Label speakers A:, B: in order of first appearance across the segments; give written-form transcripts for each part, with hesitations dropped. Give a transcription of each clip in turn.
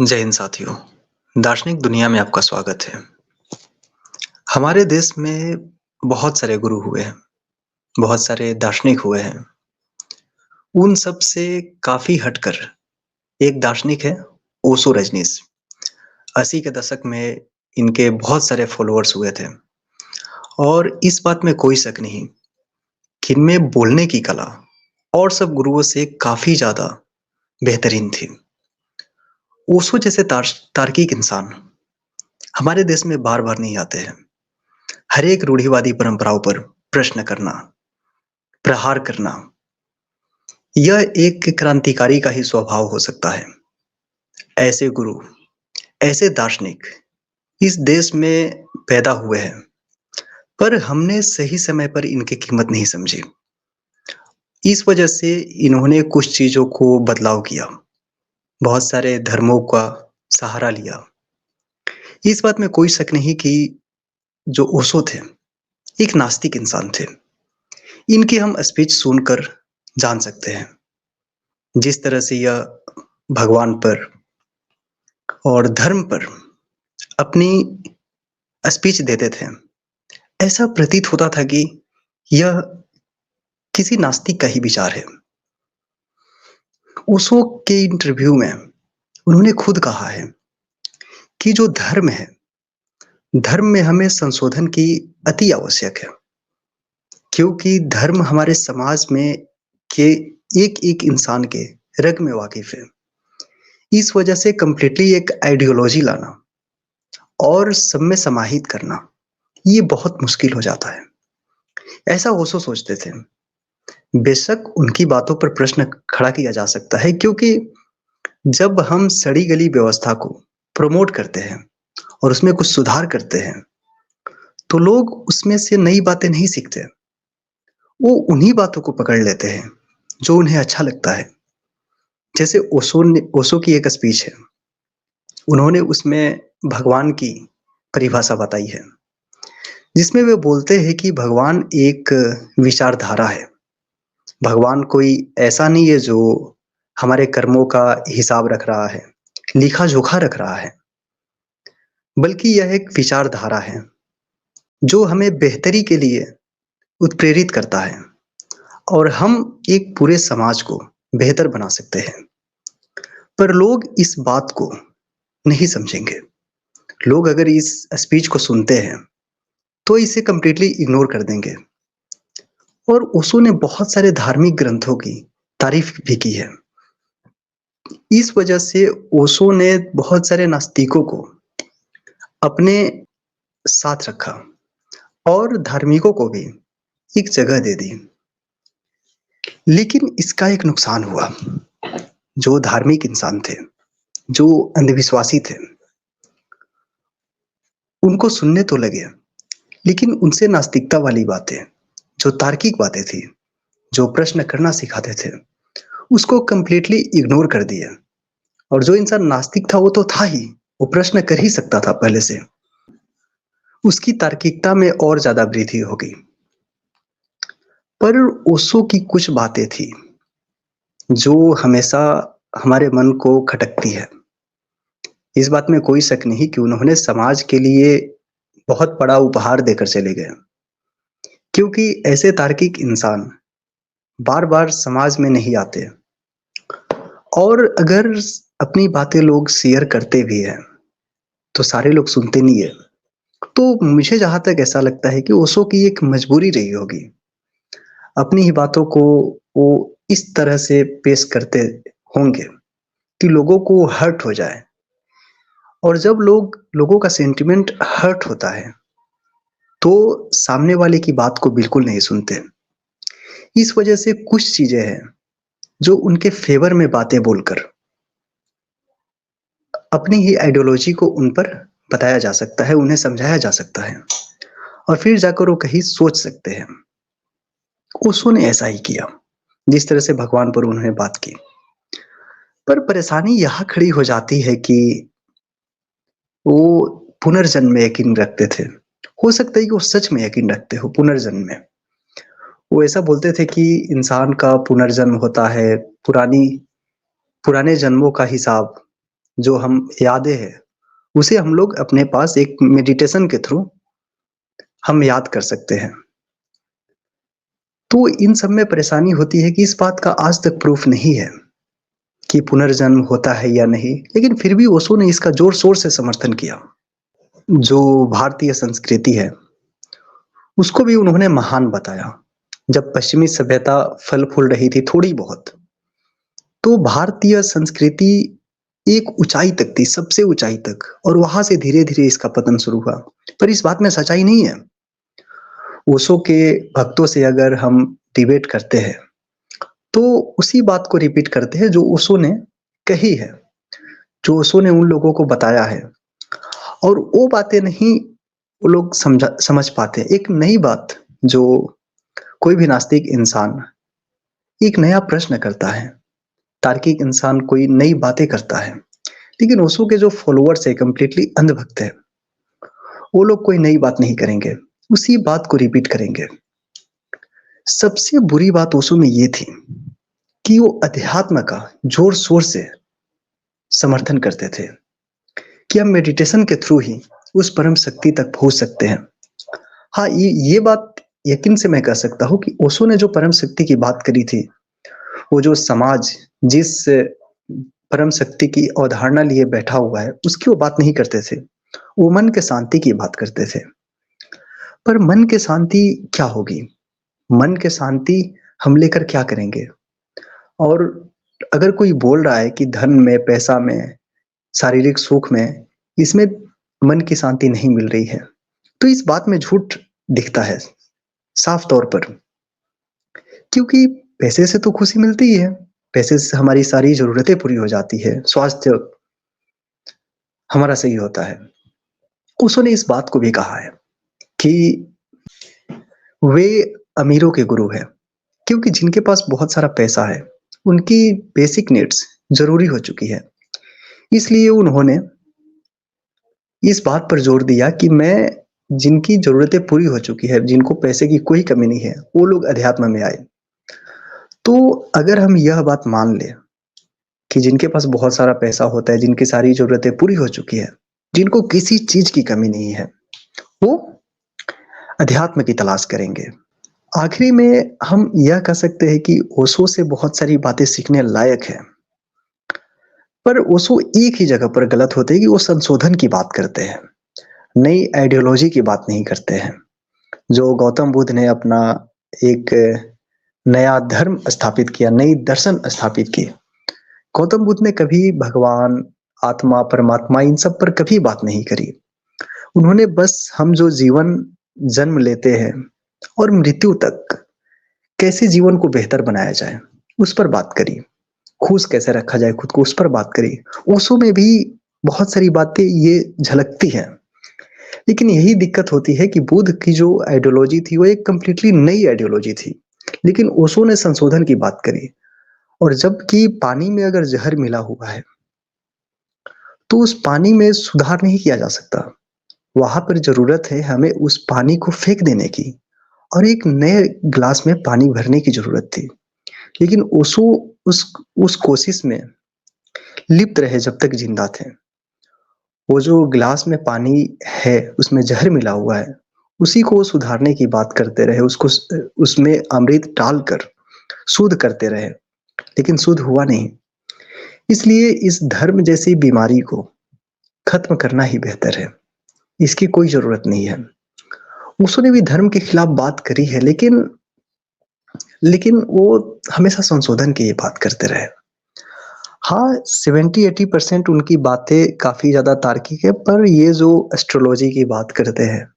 A: जय हिंद साथियों। दार्शनिक दुनिया में आपका स्वागत है। हमारे देश में बहुत सारे गुरु हुए हैं, बहुत सारे दार्शनिक हुए हैं। उन सब से काफ़ी हटकर एक दार्शनिक है ओशो रजनीश। 80 के दशक में इनके बहुत सारे फॉलोअर्स हुए थे और इस बात में कोई शक नहीं कि इनमें बोलने की कला और सब गुरुओं से काफ़ी ज़्यादा बेहतरीन थी। ओशो जैसे तार्किक इंसान हमारे देश में बार-बार नहीं आते हैं। हर एक रूढ़िवादी परंपराओं पर प्रश्न करना, प्रहार करना, यह एक क्रांतिकारी का ही स्वभाव हो सकता है। ऐसे गुरु, ऐसे दार्शनिक इस देश में पैदा हुए हैं, पर हमने सही समय पर इनकी कीमत नहीं समझी। इस वजह से इन्होंने कुछ चीज़ों को बदलाव किया, बहुत सारे धर्मों का सहारा लिया। इस बात में कोई शक नहीं कि जो ओशो थे, एक नास्तिक इंसान थे। इनकी हम स्पीच सुनकर जान सकते हैं, जिस तरह से यह भगवान पर और धर्म पर अपनी स्पीच देते थे, ऐसा प्रतीत होता था कि यह किसी नास्तिक का ही विचार है। ओशो के इंटरव्यू में उन्होंने खुद कहा है कि जो धर्म है, धर्म में हमें संशोधन की अति आवश्यक है, क्योंकि धर्म हमारे समाज में के एक-एक इंसान के रग में वाकिफ है। इस वजह से कंप्लीटली एक आइडियोलॉजी लाना और सब में समाहित करना, ये बहुत मुश्किल हो जाता है। ऐसा ओशो सोचते थे। बेशक उनकी बातों पर प्रश्न खड़ा किया जा सकता है, क्योंकि जब हम सड़ी-गली व्यवस्था को प्रमोट करते हैं और उसमें कुछ सुधार करते हैं, तो लोग उसमें से नई बातें नहीं सीखते। वो उन्हीं बातों को पकड़ लेते हैं, जो उन्हें अच्छा लगता है। जैसे ओशो की एक स्पीच है, उन्होंने उसमें भगवान की परिभाषा बताई है, जिसमें वे बोलते हैं कि भगवान एक विचारधारा है। भगवान कोई ऐसा नहीं है जो हमारे कर्मों का हिसाब रख रहा है, लेखा-जोखा रख रहा है, बल्कि यह एक विचारधारा है, जो हमें बेहतरी के लिए उत्प्रेरित करता है और हम एक पूरे समाज को बेहतर बना सकते हैं। पर लोग इस बात को नहीं समझेंगे। लोग अगर इस स्पीच को सुनते हैं, तो इसे कंप्लीटली इग्नोर कर देंगे। और ओशो ने बहुत सारे धार्मिक ग्रंथों की तारीफ भी की है। इस वजह से ओशो ने बहुत सारे नास्तिकों को अपने साथ रखा और धार्मिकों को भी एक जगह दे दी। लेकिन इसका एक नुकसान हुआ। जो धार्मिक इंसान थे, जो अंधविश्वासी थे, उनको सुनने तो लगे, लेकिन उनसे नास्तिकता वाली बातें, जो तार्किक बातें थी, जो प्रश्न करना सिखाते थे, उसको कंप्लीटली इग्नोर कर दिया। और जो इंसान नास्तिक था वो तो था ही, वो प्रश्न कर ही सकता था पहले से। उसकी तार्किकता में और ज़्यादा वृद्धि हो गई। पर ओशो की कुछ बातें थी, जो हमेशा हमारे मन को खटकती है। इस बात में कोई शक नहीं कि उन्होंने समाज के लिए बहुत बड़ा उपहार देकर चले गए। क्योंकि ऐसे तार्किक इंसान बार-बार समाज में नहीं आते और अगर अपनी बातें लोग शेयर करते भी हैं, तो सारे लोग सुनते नहीं है। तो मुझे जहाँ तक ऐसा लगता है कि ओशो की एक मजबूरी रही होगी। अपनी ही बातों को वो इस तरह से पेश करते होंगे कि लोगों को हर्ट हो जाए। और जब लोगों का सेंटिमेंट हर्ट होता है, तो सामने वाले की बात को बिल्कुल नहीं सुनते। इस वजह से कुछ चीज़ें हैं, जो उनके फ़ेवर में बातें बोलकर अपनी ही आइडियोलॉजी को उन पर बताया जा सकता है, उन्हें समझाया जा सकता है और फिर जाकर वो कहीं सोच सकते हैं। ओशो ने ऐसा ही किया, जिस तरह से भगवान पर उन्होंने बात की। पर परेशानी यहाँ खड़ी हो जाती है कि वो पुनर्जन्म में यकीन रखते थे। हो सकता है कि वो सच में यकीन रखते हो पुनर्जन्म में। वो ऐसा बोलते थे कि इंसान का पुनर्जन्म होता है, पुरानी पुराने जन्मों का हिसाब जो हम यादें हैं, उसे हम लोग अपने पास एक मेडिटेशन के थ्रू हम याद कर सकते हैं। तो इन सब में परेशानी होती है कि इस बात का आज तक प्रूफ नहीं है कि पुनर्जन्म होता है या नहीं, लेकिन फिर भी ओशो ने इसका जोर-शोर से समर्थन किया। जो भारतीय संस्कृति है, उसको भी उन्होंने महान बताया। जब पश्चिमी सभ्यता फल-फूल रही थी थोड़ी बहुत, तो भारतीय संस्कृति एक ऊँचाई तक थी, सबसे ऊँचाई तक, और वहाँ से धीरे-धीरे इसका पतन शुरू हुआ। पर इस बात में सच्चाई नहीं है। ओशो के भक्तों से अगर हम डिबेट करते हैं, तो उसी बात को रिपीट करते हैं जो ओशो ने कही है, जो ओशो ने उन लोगों को बताया है, और वो बातें नहीं वो लोग समझ पाते। एक नई बात जो कोई भी नास्तिक इंसान एक नया प्रश्न करता है, तार्किक इंसान कोई नई बातें करता है, लेकिन ओशो के जो फॉलोअर्स है कंप्लीटली अंधभक्त है, वो लोग कोई नई बात नहीं करेंगे, उसी बात को रिपीट करेंगे। सबसे बुरी बात ओशो में ये थी कि वो अध्यात्म का जोर-शोर से समर्थन करते थे कि हम मेडिटेशन के थ्रू ही उस परम शक्ति तक पहुँच सकते हैं। हाँ, ये बात यकीन से मैं कह सकता हूँ कि ओशो ने जो परम शक्ति की बात करी थी, वो जो समाज जिस परम शक्ति की अवधारणा लिए बैठा हुआ है, उसकी वो बात नहीं करते थे। वो मन के शांति की बात करते थे। पर मन की शांति क्या होगी? मन की शांति हम लेकर क्या करेंगे? और अगर कोई बोल रहा है कि धन में, पैसा में, शारीरिक सुख में, इसमें मन की शांति नहीं मिल रही है, तो इस बात में झूठ दिखता है, साफ तौर पर। क्योंकि पैसे से तो खुशी मिलती ही है, पैसे से हमारी सारी ज़रूरतें पूरी हो जाती है, स्वास्थ्य हमारा सही होता है। ओशो ने इस बात को भी कहा है कि वे अमीरों के गुरु हैं, क्योंकि जिनके पास बहुत सारा पैसा है, उनकी बेसिक नीड्स ज़रूरी हो चुकी है। इसलिए उन्होंने इस बात पर जोर दिया कि मैं जिनकी ज़रूरतें पूरी हो चुकी है, जिनको पैसे की कोई कमी नहीं है, वो लोग अध्यात्म में आए। तो अगर हम यह बात मान लें कि जिनके पास बहुत सारा पैसा होता है, जिनकी सारी ज़रूरतें पूरी हो चुकी है, जिनको किसी चीज़ की कमी नहीं है, वो अध्यात्म की तलाश करेंगे। आखिरी में हम यह कह सकते हैं कि ओशो से बहुत सारी बातें सीखने लायक है। पर ओशो एक ही जगह पर गलत होते हैं कि वो संशोधन की बात करते हैं, नई आइडियोलॉजी की बात नहीं करते हैं। जो गौतम बुद्ध ने अपना एक नया धर्म स्थापित किया, नई दर्शन स्थापित की। गौतम बुद्ध ने कभी भगवान, आत्मा, परमात्मा इन सब पर कभी बात नहीं करी। उन्होंने बस हम जो जीवन जन्म लेते हैं और मृत्यु तक कैसे जीवन को बेहतर बनाया जाए, उस पर बात करी। खुश कैसे रखा जाए खुद को, उस पर बात करी। ओशो में भी बहुत सारी बातें ये झलकती हैं। लेकिन यही दिक्कत होती है कि बुद्ध की जो आइडियोलॉजी थी वो एक कंप्लीटली नई आइडियोलॉजी थी, लेकिन ओशो ने संशोधन की बात करी। और जबकि पानी में अगर जहर मिला हुआ है, तो उस पानी में सुधार नहीं किया जा सकता। वहां पर जरूरत है हमें उस पानी को फेंक देने की और एक नए ग्लास में पानी भरने की जरूरत थी। लेकिन ओशो उस कोशिश में लिप्त रहे जब तक जिंदा थे। वो जो ग्लास में पानी है उसमें जहर मिला हुआ है, उसी को वो सुधारने की बात करते रहे, उसको उसमें अमृत डालकर शुद्ध करते रहे, लेकिन शुद्ध हुआ नहीं। इसलिए इस धर्म जैसी बीमारी को खत्म करना ही बेहतर है, इसकी कोई जरूरत नहीं है। उसने भी धर्म के खिलाफ बात करी है, लेकिन वो हमेशा संशोधन की ही बात करते रहे। हाँ, 70-80% उनकी बातें काफ़ी ज़्यादा तार्किक है, पर ये जो एस्ट्रोलॉजी की बात करते हैं,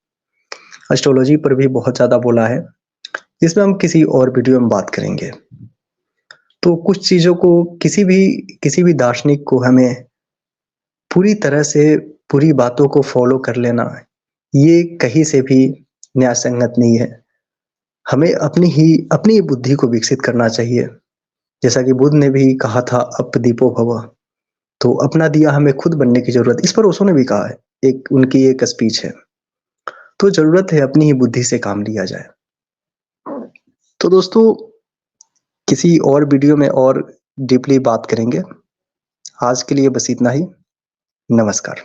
A: एस्ट्रोलॉजी पर भी बहुत ज़्यादा बोला है, जिसमें हम किसी और वीडियो में बात करेंगे। तो कुछ चीज़ों को किसी भी दार्शनिक को हमें पूरी तरह से पूरी बातों को फ़ॉलो कर लेना, ये कहीं से भी न्यायसंगत नहीं है। हमें अपनी बुद्धि को विकसित करना चाहिए। जैसा कि बुद्ध ने भी कहा था, अप दीपो भव। तो अपना दिया हमें खुद बनने की ज़रूरत, इस पर ओशो ने भी कहा है, एक उनकी एक स्पीच है। तो ज़रूरत है अपनी ही बुद्धि से काम लिया जाए। तो दोस्तों, किसी और वीडियो में और डीपली बात करेंगे। आज के लिए बस इतना ही। नमस्कार।